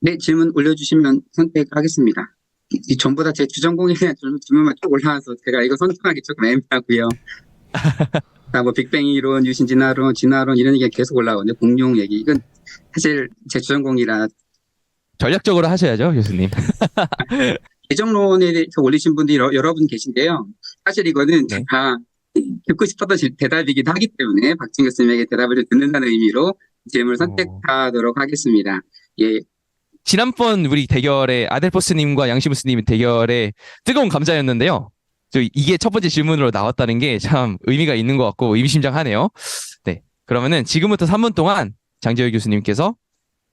네, 질문 올려주시면 선택하겠습니다. 전부 다 제 주전공에 대한 질문만 쭉 올라와서 제가 이거 선택하기 조금 애매하고요. 뭐 빅뱅 이론, 유신 진화론 이런 얘기가 계속 올라오는데 공룡 얘기 이건 사실 제 주전공이라 전략적으로 하셔야죠, 교수님. 예정론에 대해서 올리신 분들이 여러 분 계신데요. 사실 이거는 네. 다 듣고 싶었던 대답이기도 하기 때문에 박진 교수님에게 대답을 좀 듣는다는 의미로 질문을 어, 선택하도록 하겠습니다. 예, 지난번 우리 대결에 아델포스님과 양시무스님 대결에 뜨거운 감자였는데요. 이게 첫 번째 질문으로 나왔다는 게 참 의미가 있는 것 같고 의미심장하네요. 네. 그러면은 지금부터 3분 동안 장재호 교수님께서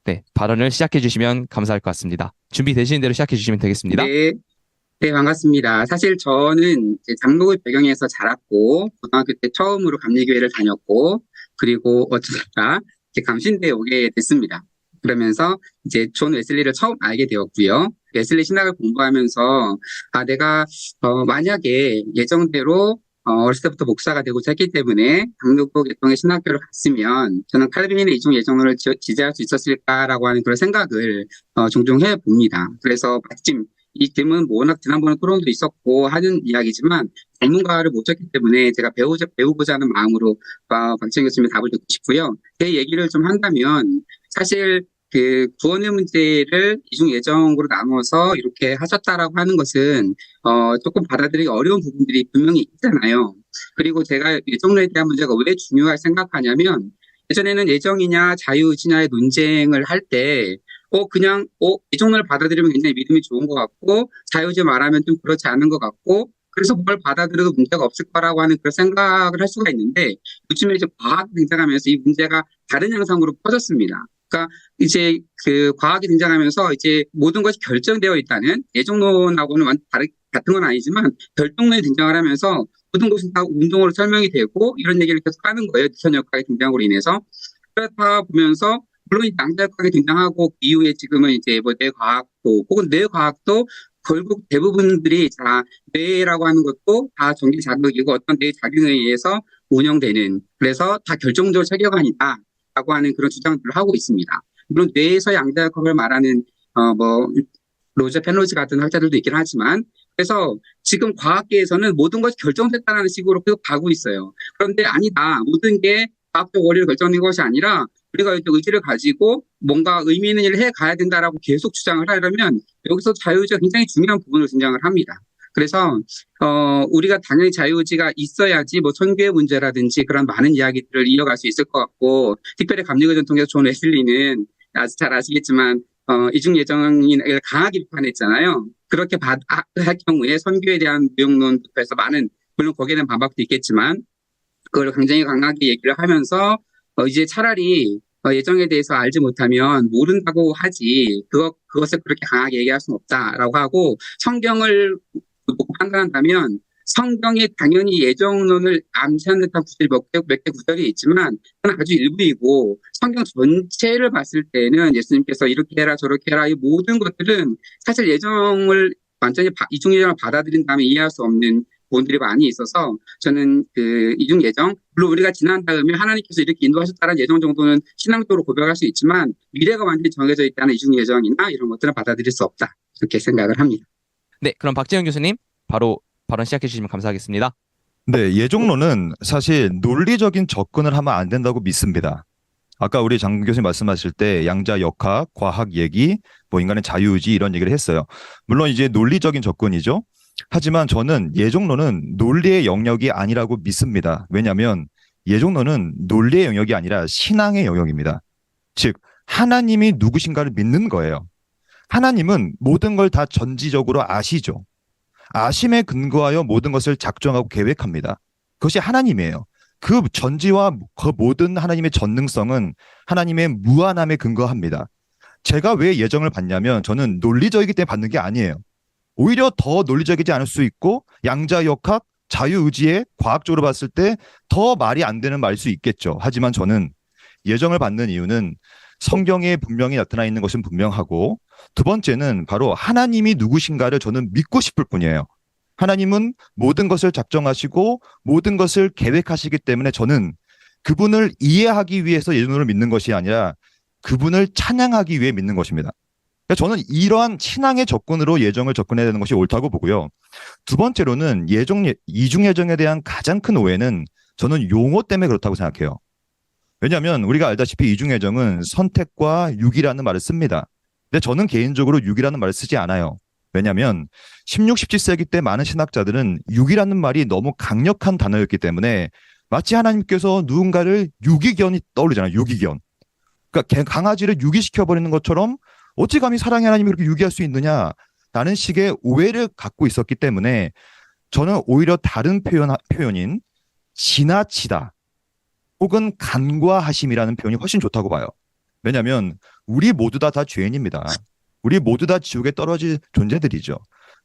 네, 발언을 시작해 주시면 감사할 것 같습니다. 준비되시는 대로 시작해 주시면 되겠습니다. 네, 네, 반갑습니다. 사실 저는 이제 장로의 배경에서 자랐고, 고등학교 때 처음으로 감리교회를 다녔고, 그리고 어쩌다가 이제 감신대에 오게 됐습니다. 그러면서 이제 존 웨슬리를 처음 알게 되었고요. 웨슬리 신학을 공부하면서, 내가, 만약에 예정대로, 어렸을 때부터 목사가 되고자 했기 때문에 장로교 계통의 신학교를 갔으면 저는 칼빈의 이중 예정론을 지지할 수 있었을까라고 하는 그런 생각을 종종 해봅니다. 그래서 마침 이 팀은 뭐 워낙 지난번에 토론도 있었고 하는 이야기지만 전문가를 못 찾기 때문에 제가 배우고자 하는 마음으로 박지원 교수님의 답을 듣고 싶고요. 제 얘기를 좀 한다면 사실 그 구원의 문제를 이중 예정으로 나눠서 이렇게 하셨다라고 하는 것은 조금 받아들이기 어려운 부분들이 분명히 있잖아요. 그리고 제가 예정론에 대한 문제가 왜 중요할 생각하냐면 예전에는 예정이냐 자유의지냐의 논쟁을 할때 이종론을 받아들이면 굉장히 믿음이 좋은 것 같고, 자유주의 말하면 좀 그렇지 않은 것 같고, 그래서 뭘 받아들여도 문제가 없을 거라고 하는 그런 생각을 할 수가 있는데, 요즘에 이제 과학이 등장하면서 이 문제가 다른 양상으로 퍼졌습니다. 그러니까 이제 그 과학이 등장하면서 이제 모든 것이 결정되어 있다는 예종론하고는 같은 건 아니지만 결정론이 등장을 하면서 모든 것은 다 운동으로 설명이 되고 이런 얘기를 계속 하는 거예요. 뉴턴 역학의 등장으로 인해서. 그렇다 보면서 물론 양자역학이 등장하고 그 이후에 지금은 이제 뭐 뇌과학도 혹은 뇌과학도 결국 대부분들이 다 뇌라고 하는 것도 다 전기 자극이고 어떤 뇌 작용에 의해서 운영되는 그래서 다 결정적으로 세계관이다라고 하는 그런 주장들을 하고 있습니다. 물론 뇌에서 양자역학을 말하는 뭐 로저 펜로즈 같은 학자들도 있긴 하지만 그래서 지금 과학계에서는 모든 것이 결정됐다는 식으로 계속 가고 있어요. 그런데 아니다. 모든 게 과학적 원리로 결정된 것이 아니라 우리가 의지를 가지고 뭔가 의미 있는 일을 해 가야 된다라고 계속 주장을 하려면 여기서 자유의지가 굉장히 중요한 부분을 등장을 합니다. 그래서 우리가 당연히 자유의지가 있어야지 뭐 선교의 문제라든지 그런 많은 이야기들을 이어갈 수 있을 것 같고 특별히 감리교 전통에서 존 웨슬리는 아주 잘 아시겠지만 이중 예정을 강하게 비판했잖아요. 그렇게 할 경우에 선교에 대한 무용론부터 해서 많은 물론 거기에 대한 반박도 있겠지만 그걸 굉장히 강하게 얘기를 하면서 이제 차라리 예정에 대해서 알지 못하면 모른다고 하지 그것을 그렇게 강하게 얘기할 수는 없다라고 하고 성경을 놓고 판단한다면 성경에 당연히 예정론을 암시하는 듯한 구절이 몇 개 구절이 있지만 그건 아주 일부이고 성경 전체를 봤을 때는 예수님께서 이렇게 해라 저렇게 해라 이 모든 것들은 사실 예정을 완전히 이중 예정을 받아들인 다음에 이해할 수 없는 부분들이 많이 있어서 저는 그 이중 예정 물론 우리가 지난 다음에 하나님께서 이렇게 인도하셨다는 예정 정도는 신앙적으로 고백할 수 있지만 미래가 완전히 정해져 있다는 이중 예정이나 이런 것들은 받아들일 수 없다 이렇게 생각을 합니다. 네, 그럼 박재현 교수님 바로 발언 시작해 주시면 감사하겠습니다. 네, 예종론은 사실 논리적인 접근을 하면 안 된다고 믿습니다. 아까 우리 장 교수님 말씀하실 때 양자 역학, 과학 얘기, 뭐 인간의 자유의지 이런 얘기를 했어요. 물론 이제 논리적인 접근이죠. 하지만 저는 예종론은 논리의 영역이 아니라고 믿습니다. 왜냐하면 예종론은 논리의 영역이 아니라 신앙의 영역입니다. 즉, 하나님이 누구신가를 믿는 거예요. 하나님은 모든 걸 다 전지적으로 아시죠. 아심에 근거하여 모든 것을 작정하고 계획합니다. 그것이 하나님이에요. 그 전지와 그 모든 하나님의 전능성은 하나님의 무한함에 근거합니다. 제가 왜 예정을 받냐면 저는 논리적이기 때문에 받는 게 아니에요. 오히려 더 논리적이지 않을 수 있고 양자역학, 자유의지에 과학적으로 봤을 때 더 말이 안 되는 말일 수 있겠죠. 하지만 저는 예정을 받는 이유는 성경에 분명히 나타나 있는 것은 분명하고 두 번째는 바로 하나님이 누구신가를 저는 믿고 싶을 뿐이에요. 하나님은 모든 것을 작정하시고 모든 것을 계획하시기 때문에 저는 그분을 이해하기 위해서 예정론을 믿는 것이 아니라 그분을 찬양하기 위해 믿는 것입니다. 그러니까 저는 이러한 신앙의 접근으로 예정을 접근해야 되는 것이 옳다고 보고요. 두 번째로는 이중 예정에 대한 가장 큰 오해는 저는 용어 때문에 그렇다고 생각해요. 왜냐하면 우리가 알다시피 이중 예정은 선택과 유기라는 말을 씁니다. 근데 저는 개인적으로 유기라는 말을 쓰지 않아요. 왜냐하면 16, 17세기 때 많은 신학자들은 유기라는 말이 너무 강력한 단어였기 때문에 마치 하나님께서 누군가를 유기견이 떠오르잖아요. 유기견. 그러니까 강아지를 유기시켜버리는 것처럼 어찌 감히 사랑의 하나님이 그렇게 유기할 수 있느냐라는 식의 오해를 갖고 있었기 때문에 저는 오히려 다른 표현인 지나치다 혹은 간과하심이라는 표현이 훨씬 좋다고 봐요. 왜냐하면 우리 모두 다 죄인입니다. 우리 모두 다 지옥에 떨어질 존재들이죠.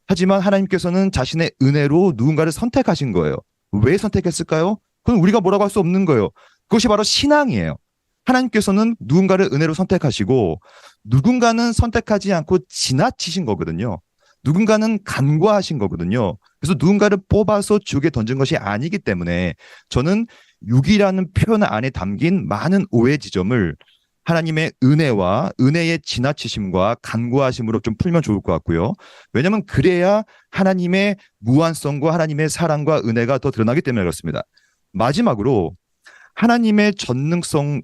하지만 하나님께서는 자신의 은혜로 누군가를 선택하신 거예요. 왜 선택했을까요? 그건 우리가 뭐라고 할 수 없는 거예요. 그것이 바로 신앙이에요. 하나님께서는 누군가를 은혜로 선택하시고 누군가는 선택하지 않고 지나치신 거거든요. 누군가는 간과하신 거거든요. 그래서 누군가를 뽑아서 지옥에 던진 것이 아니기 때문에 저는 육이라는 표현 안에 담긴 많은 오해 지점을 하나님의 은혜와 은혜의 지나치심과 간과하심으로 좀 풀면 좋을 것 같고요. 왜냐하면 그래야 하나님의 무한성과 하나님의 사랑과 은혜가 더 드러나기 때문에 그렇습니다. 마지막으로 하나님의 전능성이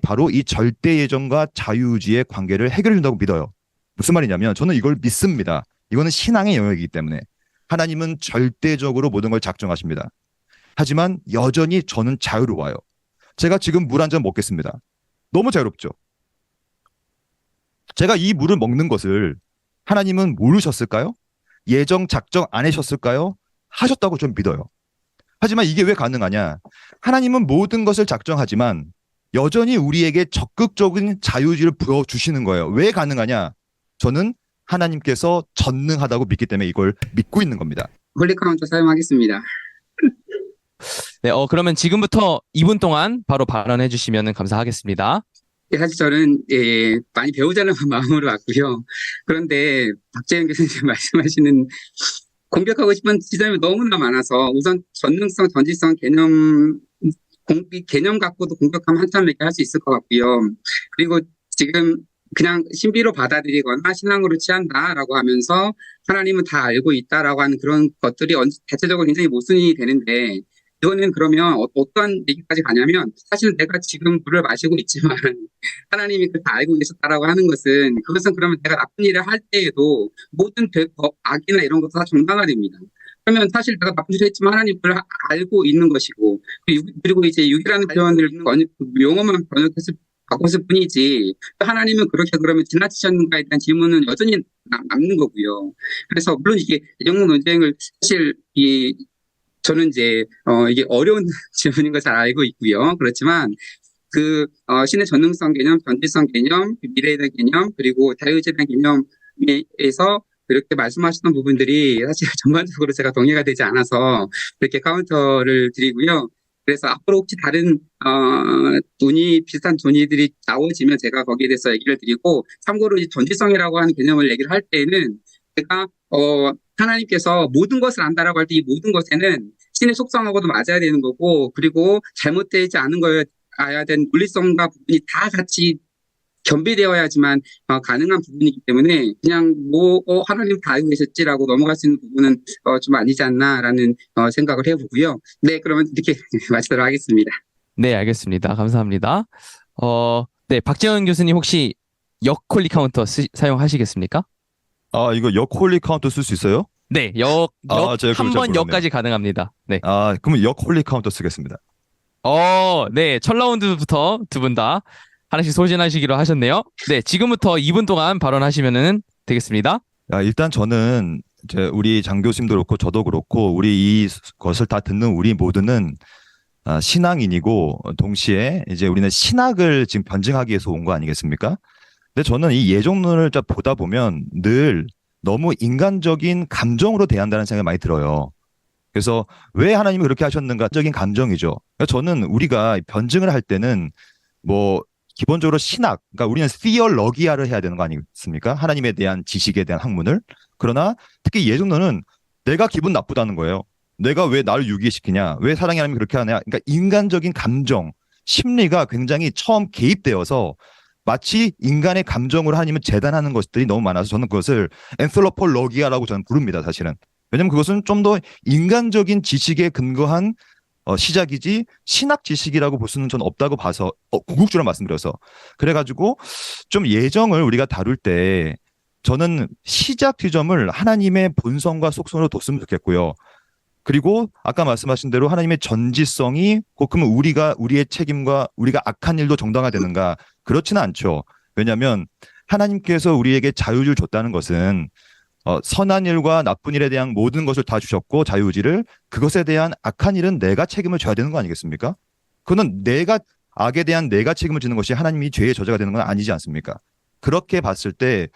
바로 이 절대 예정과 자유의지의 관계를 해결해 준다고 믿어요. 무슨 말이냐면 저는 이걸 믿습니다. 이거는 신앙의 영역이기 때문에 하나님은 절대적으로 모든 걸 작정하십니다. 하지만 여전히 저는 자유로워요. 제가 지금 물 한 잔 먹겠습니다. 너무 자유롭죠. 제가 이 물을 먹는 것을 하나님은 모르셨을까요? 예정 작정 안 하셨을까요? 하셨다고 좀 믿어요. 하지만 이게 왜 가능하냐? 하나님은 모든 것을 작정하지만 여전히 우리에게 적극적인 자유의지를 부어주시는 거예요. 왜 가능하냐? 저는 하나님께서 전능하다고 믿기 때문에 이걸 믿고 있는 겁니다. 홀리카운터 사용하겠습니다. 네, 그러면 지금부터 2분 동안 바로 발언해 주시면 감사하겠습니다. 사실 저는 많이 배우자는 마음으로 왔고요. 그런데 박재현 교수님 말씀하시는 공격하고 싶은 지점이 너무나 많아서 우선 전능성, 전지성 개념 갖고도 공격하면 한참 이렇게 할 수 있을 것 같고요. 그리고 지금 그냥 신비로 받아들이거나 신앙으로 취한다라고 하면서 하나님은 다 알고 있다라고 하는 그런 것들이 대체적으로 굉장히 모순이 되는데 이거는 그러면 어떤 얘기까지 가냐면 사실 내가 지금 물을 마시고 있지만 하나님이 그걸 다 알고 계셨다라고 하는 것은 그것은 그러면 내가 나쁜 일을 할 때에도 모든 악이나 이런 것도 다 정당화됩니다. 그러면 사실 내가 나쁜 일을 했지만 하나님 그걸 알고 있는 것이고 그리고 이제 육이라는 표현을 용어만 바꿨을 뿐이지 하나님은 그렇게 그러면 지나치셨는가에 대한 질문은 여전히 남는 거고요. 그래서 물론 이게 예정론 논쟁을 사실 저는 이제 이게 어려운 질문인 걸 잘 알고 있고요. 그렇지만 신의 전능성 개념, 전지성 개념, 미래에 대한 개념, 그리고 자유의지에 대한 개념에서 이렇게 말씀하셨던 부분들이 사실 전반적으로 제가 동의가 되지 않아서 이렇게 카운터를 드리고요. 그래서 앞으로 혹시 다른 비슷한 논의들이 나오지면 제가 거기에 대해서 얘기를 드리고 참고로 이 전지성이라고 하는 개념을 얘기를 할 때는 제가 하나님께서 모든 것을 안다라고 할 때 이 모든 것에는 신의 속성하고도 맞아야 되는 거고 그리고 잘못되지 않은 거여야 되는 논리성과 부분이 다 같이 겸비되어야지만 가능한 부분이기 때문에 그냥 하나님 다 알고 계셨지라고 넘어갈 수 있는 부분은 좀 아니지 않나라는 생각을 해보고요. 네, 그러면 이렇게 마치도록 하겠습니다. 네, 알겠습니다. 감사합니다. 네, 박재현 교수님 혹시 역홀리 카운터 사용하시겠습니까? 아, 이거 역홀리 카운터 쓸 수 있어요? 네, 제가 그걸 잘 한 번 몰랐네요. 역까지 가능합니다. 네. 아, 그러면 역홀리 카운터 쓰겠습니다. 네, 첫 라운드부터 두 분 다 하나씩 소진하시기로 하셨네요. 네, 지금부터 2분 동안 발언하시면 되겠습니다. 일단 저는 이제 우리 장 교수님도 그렇고 저도 그렇고 우리 이것을 다 듣는 우리 모두는 신앙인이고 동시에 이제 우리는 신학을 지금 변증하기 위해서 온 거 아니겠습니까? 근데 저는 이 예정론을 보다 보면 늘 너무 인간적인 감정으로 대한다는 생각이 많이 들어요. 그래서 왜 하나님이 그렇게 하셨는가? 적인 감정이죠. 그러니까 저는 우리가 변증을 할 때는 기본적으로 신학, 그러니까 우리는 theologia를 해야 되는 거 아니겠습니까? 하나님에 대한 지식에 대한 학문을. 그러나 특히 예정론은 내가 기분 나쁘다는 거예요. 내가 왜 나를 유기시키냐? 왜 사랑의 하나님이 그렇게 하냐? 그러니까 인간적인 감정, 심리가 굉장히 처음 개입되어서 마치 인간의 감정으로 하나님을 재단하는 것들이 너무 많아서 저는 그것을 엔솔로폴로기아라고 저는 부릅니다, 사실은. 왜냐면 그것은 좀 더 인간적인 지식에 근거한 시작이지 신학 지식이라고 볼 수는 전 없다고 봐서 궁극적으로 말씀드려서 그래가지고 좀 예정을 우리가 다룰 때 저는 시작 지점을 하나님의 본성과 속성으로 뒀으면 좋겠고요. 그리고 아까 말씀하신 대로 하나님의 전지성이 곧 그러면 우리의 책임과 우리가 악한 일도 정당화되는가? 그렇지는 않죠. 왜냐하면 하나님께서 우리에게 자유를 줬다는 것은 선한 일과 나쁜 일에 대한 모든 것을 다 주셨고 자유의지를 그것에 대한 악한 일은 내가 책임을 져야 되는 거 아니겠습니까? 그거는 악에 대한 내가 책임을 지는 것이 하나님이 죄의 저자가 되는 건 아니지 않습니까? 그렇게 봤을 때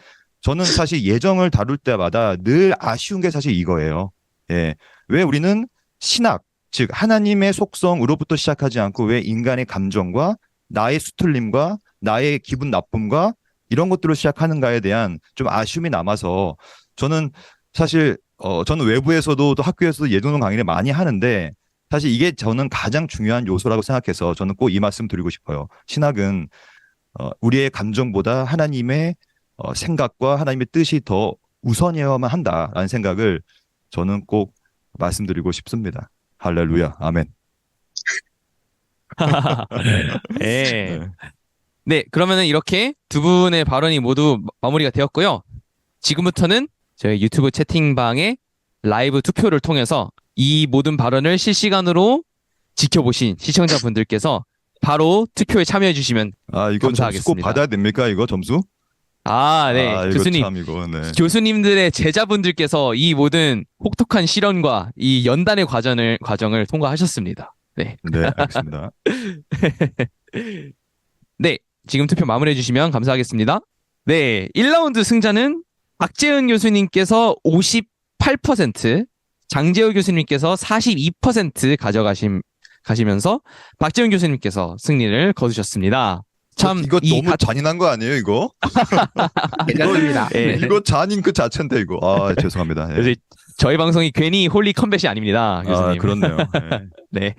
저는 사실 예정을 다룰 때마다 늘 아쉬운 게 사실 이거예요. 예. 왜 우리는 신학, 즉 하나님의 속성으로부터 시작하지 않고 왜 인간의 감정과 나의 수틀림과 나의 기분 나쁨과 이런 것들로 시작하는가에 대한 좀 아쉬움이 남아서 저는 사실 저는 외부에서도 또 학교에서도 예도론 강의를 많이 하는데 사실 이게 저는 가장 중요한 요소라고 생각해서 저는 꼭 이 말씀 드리고 싶어요. 신학은 우리의 감정보다 하나님의 생각과 하나님의 뜻이 더 우선이어야만 한다라는 생각을 저는 꼭 말씀드리고 싶습니다. 할렐루야. 아멘. 네. 네, 그러면은 이렇게 두 분의 발언이 모두 마무리가 되었고요. 지금부터는 저희 유튜브 채팅방에 라이브 투표를 통해서 이 모든 발언을 실시간으로 지켜보신 시청자분들께서 바로 투표에 참여해 주시면 이거 점수 꼭 감사하겠습니다. 받아야 됩니까? 이거 점수? 네. 이거 교수님, 참 이거, 네. 교수님들의 제자분들께서 이 모든 혹독한 실현과 이 연단의 과정을 통과하셨습니다. 네. 네, 알겠습니다. 네. 지금 투표 마무리해 주시면 감사하겠습니다. 네. 1라운드 승자는 박재은 교수님께서 58%, 장재호 교수님께서 42% 가시면서 박재은 교수님께서 승리를 거두셨습니다. 참, 이거 너무 잔인한 거 아니에요, 이거? 괜찮습니다. 네. 이거 잔인 그 자체인데, 이거. 죄송합니다. 예. 저희 방송이 괜히 홀리 컴뱃이 아닙니다, 교수님. 그렇네요. 예. 네.